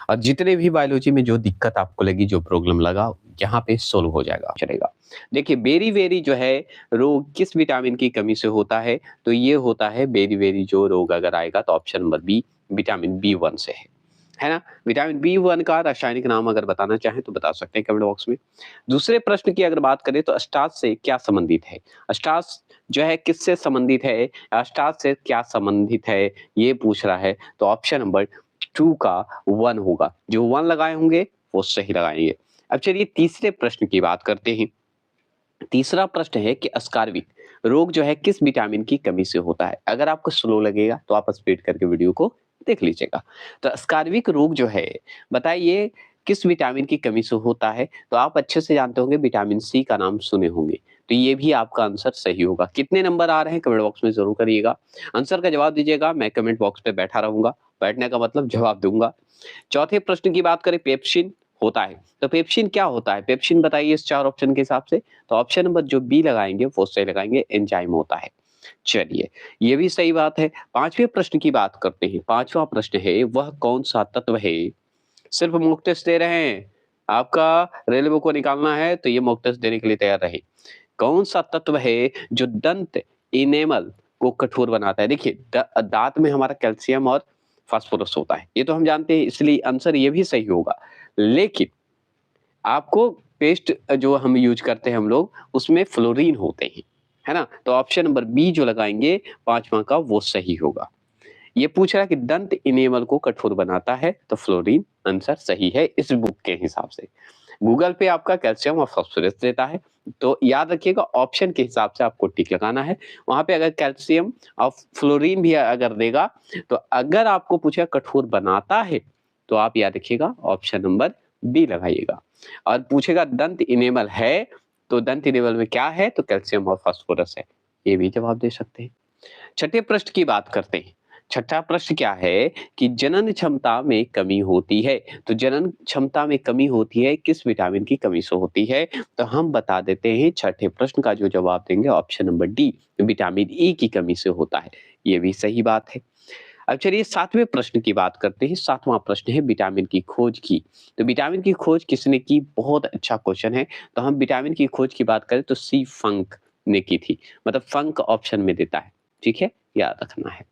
और जितने भी बायोलॉजी में जो दिक्कत आपको लगी, जो प्रॉब्लम लगा, यहाँ पे सोल्व हो जाएगा, चलेगा। देखिए बेरी-वेरी जो है रोग किस विटामिन की कमी से होता है? तो ये होता है बेरी-वेरी जो रोग अगर आएगा तो option number B vitamin B one से है ना? विटामिन बी1 का रासायनिक नाम अगर बताना चाहें तो बता सकते हैं कमेंट बॉक्स में। दूसरे प्रश्न की अगर बात करें तो स्टार्च से क्या संबंधित है? स्टार्च जो है किससे संबंधित है? स्टार्च से क्या संबंधित है? ये पूछ रहा है, तो ऑप्शन नंबर 2 का 1 होगा। जो 1 लगाए होंगे वो सही लगाएँगे। अब चलिए तीसरे प्रश्न की बात करते हैं। तीसरा प्रश्न है कि अस्कार्विक रोग जो है किस विटामिन की कमी से होता है? अगर आपको स्लो लगेगा तो आप स्पीड करके वीडियो को देख लीजिएगा। तो अस्कार्विक रोग जो है बताइए किस विटामिन की कमी से होता है? तो आप अच्छे से जानते होंगे विटामिन सी का नाम सुने होंगे। तो ये भी आपका आंसर सही होगा। कितने नंबर आ रहे हैं कमेंट बॉक्स में ज़रूर करिएगा। आंसर का जवाब दीजिएगा, मैं कमेंट बॉक्स पे बैठा रहूँगा। बैठने का मतलब जवाब दूँगा। चौथे प्रश्न की बात करें पेप्सिन होता है। तो पेप्सिन क्या होता है? पेप्सिन बताइए इस 4 ऑप्शन के हिसाब से। तो ऑप्शन नंबर जो बी लगाएँगे वो सही लगाएँगे, एंजाइम होता है। चलिए, ये भी सही बात है। 5वें प्रश्न की बात करते हैं। 5वां प्रश्न है वह कौन-सा तत्व है? सिर्फ मॉक टेस्ट दे रहे हैं। आपका रेलवे को निकालना है तो ये मॉक टेस्ट देने के लिए तैयार रहे। कौन-सा तत्व है जो दंत इनेमल को कठोर बनाता है? देखिए दाँत में हमारा कैल्शियम और फास्फोरस होता है। ये तो हम जानते हैं इसलिए आंसर ये भी सही होगा। लेकिन आपको पेस्ट जो हम यूज़ करते हैं हम लोग, उसमें फ्लोरीन होते हैं, है ना? तो ऑप्शन नंबर बी जो लगाएँगे 5वां का वो सही होगा। ये पूछ रहा है कि दंत इनेमल को कठोर बनाता है, तो फ्लोरीन आंसर सही है इस बुक के हिसाब से। गूगल पे आपका कैल्शियम और फास्फोरस देता है, तो याद रखिएगा ऑप्शन के हिसाब से आपको टिक लगाना है। वहाँ पे अगर कैल्शियम और फ्लोरीन भी अगर देगा, तो अगर आपको पूछा कठोर बनाता है, तो आप याद रखिएगा ऑप्शन नंबर बी लगाइएगा। और पूछेगा दंत इनेमल है, तो दंत इनेमल में क्या है? तो कैल्शियम और फास्फोरस है। ये भी जवाब दे सकते हैं। छठे प्रश्न की बात करते हैं। छठा प्रश्न क्या है कि जनन क्षमता में कमी होती है। तो जनन क्षमता में कमी होती है किस विटामिन की कमी से होती है? तो हम बता देते हैं छठे प्रश्न का जो जवाब देंगे option number D vitamin E की कमी से होता है। ये भी सही बात है। अब चलिए 7वें प्रश्न की बात करते हैं। 7वां प्रश्न है विटामिन की खोज की। तो विटामिन की खोज किसने की? बहुत अच्छा क्वेश्चन है। तो हम विटामिन की खोज की बात करें तो सी फंक ने की थी। मतलब फंक ऑप्शन में देता है। ठीक है? याद रखना है।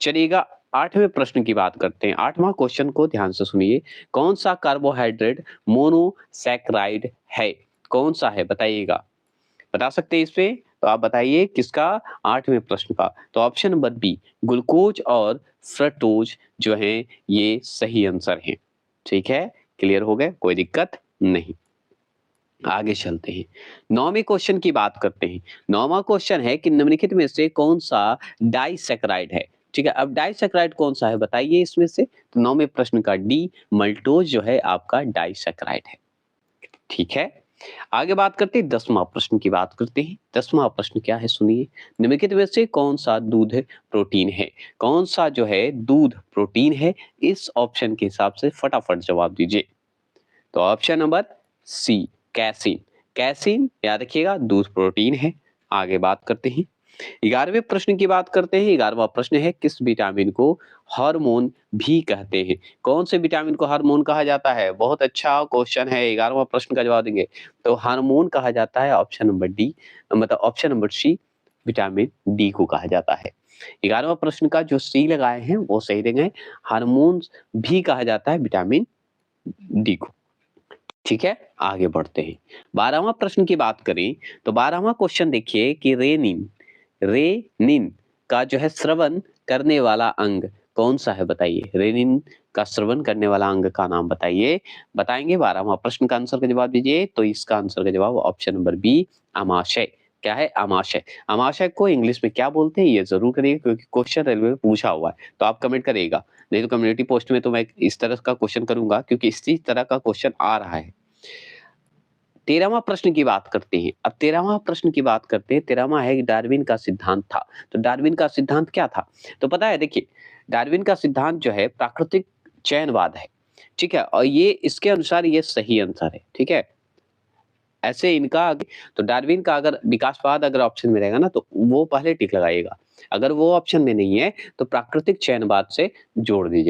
चलिएगा 8वें प्रश्न की बात करते हैं। 8वां क्वेश्चन को ध्यान से सुनिए। कौन-सा कार्बोहाइड्रेट मोनोसैकेराइड है? कौन-सा है बताइएगा? बता सकते हैं इस पे? तो आप बताइए किसका? 8वें प्रश्न का। तो ऑप्शन नंबर बी ग्लूकोज और फ्रक्टोज जो हैं ये सही आंसर हैं। ठीक है? क्लियर हो गए? कोई दिक्कत नहीं। आगे चलते हैं। 9वें क्वेश्चन की बात करते हैं। 9वां क्वेश्चन है कि निम्नलिखित में से कौन-सा डाइसैकेराइड है? ठीक है, अब डाइसैकेराइड कौन-सा है बताइए इसमें से? तो 9वें प्रश्न का डी मल्टोज जो है आपका डाइसैकेराइड है। ठीक है? आगे बात करते हैं 10वां प्रश्न की बात करते हैं। 10वां प्रश्न क्या है सुनिए। निम्नलिखित में से कौन-सा दूध प्रोटीन है? कौन-सा जो है दूध प्रोटीन है? इस ऑप्शन के हिसाब से फटाफट जवाब दीजिए। तो option number C casein. Casein याद रखिएगा दूध प्रोटीन है। आगे बात करते हैं। 11वें प्रश्न की बात करते हैं। 11वां प्रश्न है किस विटामिन को हार्मोन भी कहते हैं? कौन से विटामिन को हार्मोन कहा जाता है? बहुत अच्छा क्वेश्चन है। 11वां प्रश्न का जवाब देंगे। तो हार्मोन कहा जाता है ऑप्शन नंबर डी मतलब option number C vitamin D को कहा जाता है। 11वां प्रश्न का जो सी लगाए हैं वो सही देंगे। हार्मोन्स भी कहा जाता है विटामिन डी को। ठीक है, आगे बढ़ते हैं। 12वां प्रश्न की बात करें, तो 12वां क्वेश्चन देखिए कि रेनिन का जो है श्रवण करने वाला अंग कौन-सा है बताइए? रेनिन का श्रवण करने वाला अंग का नाम बताइए। बताएँगे 12वां प्रश्न का आंसर का जवाब दीजिए, तो इसका आंसर का जवाब ऑप्शन नंबर बी अमाशय। क्या है? अमाशय। अमाशय को इंग्लिश में क्या बोलते हैं ये ज़रूर करिएगा क्योंकि क्वेश्चन रेलवे में पूछा हुआ है, तो आप कमेंट करिएगा। नहीं तो कम्युनिटी पोस्ट में तो मैं इस तरह का क्वेश्चन करूँगा क्योंकि इसी तरह का क्वेश्चन आ रहा है। 13वां प्रश्न की बात करते हैं। अब 13वां प्रश्न की बात करते हैं। 13वां है डार्विन का सिद्धांत था। तो डार्विन का सिद्धांत क्या था? तो पता है देखिए, डार्विन का सिद्धांत जो है प्राकृतिक चयनवाद है। ठीक है? और ये इसके अनुसार ये सही आंसर है। ठीक है? ऐसे इनका तो डार्विन का अगर विकासवाद अगर ऑप्शन में रहेगा ना तो वो पहले टिक लगाइएगा। अगर वो ऑप्शन में नहीं है तो प्राकृतिक चयनवाद से जोड़ दीजिए।